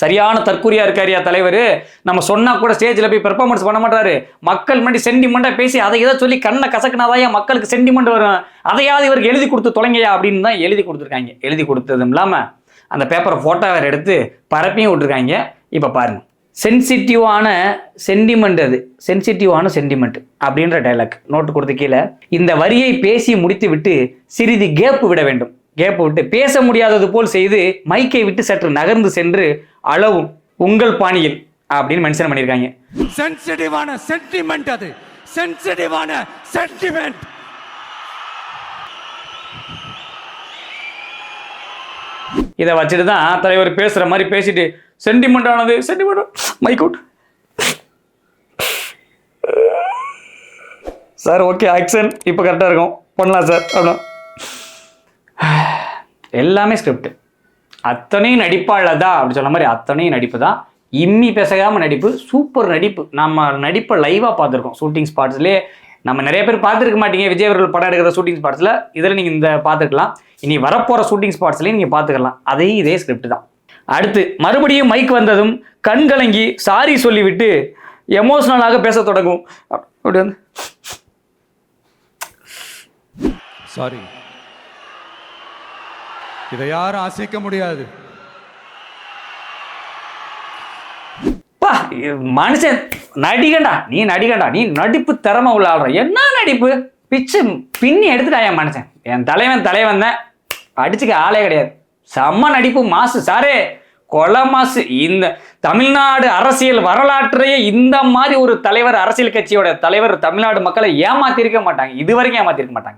சரியான தற்கூரியா இருக்காரியா தலைவர். நம்ம சொன்னா கூட ஸ்டேஜ்ல போய் பெர்ஃபார்மன்ஸ் பண்ண மாட்டாரு. மக்கள் முன்னாடி சென்டிமெண்டா பேசி அதை ஏதோ சொல்லி கண்ணை கசக்குனாதான் மக்களுக்கு சென்டிமெண்ட் வரும். அதையாவது இவருக்கு எழுதி கொடுத்து தொலைங்கயா அப்படின்னு தான் எழுதி கொடுத்துருக்காங்க. எழுதி கொடுத்ததும் இல்லாம அந்த பேப்பரை போட்டோ வேற எடுத்து பரப்பியும் விட்டுருக்காங்க. இப்ப பாருங்க, சென்சிட்டிவான சென்டிமெண்ட், அது சென்சிட்டிவான சென்டிமெண்ட் அப்படின்ற டைலாக் நோட்டு கொடுத்து கீழே இந்த வரியை பேசி முடித்து விட்டு சிறிது கேப் விட வேண்டும். கேப் விட்டு பேச முடியாதது போல் செய்து மைக்கை விட்டு சற்று நகர்ந்து சென்று அளவும் உங்கள் பாணியில் அப்படின்னு மென்ஷன் பண்ணியிருக்காங்க. சென்சிட்டிவான சென்டிமெண்ட், அது சென்சிட்டிவான சென்டிமெண்ட். இதை வச்சுட்டு தான் தலைவர் பேசுற மாதிரி பேசிட்டு சென்டிமெண்ட் ஆனது sentiment mike out sir. Okay action இப்போ கரெக்டாக இருக்கும், பண்ணலாம் சார் அப்படின்னா. எல்லாமே ஸ்கிரிப்ட், அத்தனையும் நடிப்பாளதா அப்படி சொல்ல மாதிரி அத்தனையும் நடிப்பு தான். இம்மி பேசகாம நடிப்பு, சூப்பர் நடிப்பு. நம்ம நடிப்பை லைவாக பார்த்துருக்கோம் ஷூட்டிங் ஸ்பாட்ஸ்லேயே. நம்ம நிறைய பேர் பார்த்துருக்க மாட்டீங்க விஜய் அவர்கள் படம் எடுக்கிற ஷூட்டிங் ஸ்பாட்ஸில். இதில் நீங்கள் இந்த பார்த்துக்கலாம். இனி வரப்போகிற ஷூட்டிங் ஸ்பாட்ஸ்லையும் நீங்கள் பார்த்துக்கலாம். அதையும் இதே ஸ்கிரிப்ட் தான். அடுத்து மறுபடியும் மைக் வந்ததும் கண் கலங்கி சாரி சொல்லிவிட்டு எமோஷனலாக பேச தொடங்கும். அப்படி வந்து சாரி, இதை யாரும் அசைக்க முடியாது. மனுஷன் நடிகண்டா, நீ நடிகண்டா, நீ நடிப்பு திறமை உள்ள ஆள்ற. என்ன நடிப்பு பிச்சு பின்னி எடுத்துட்டாயா மனுஷன். என் தலைவன் தான், அடிச்சுக்க ஆளே கிடையாது. செம்ம நடிப்பு, மாசு சாரே, கொலை மாசு. இந்த தமிழ்நாடு அரசியல் வரலாற்றையே இந்த மாதிரி ஒரு தலைவர், அரசியல் கட்சியோட தலைவர் தமிழ்நாடு மக்களை ஏமாத்திருக்க மாட்டாங்க, இது வரைக்கும் ஏமாத்திருக்க மாட்டாங்க.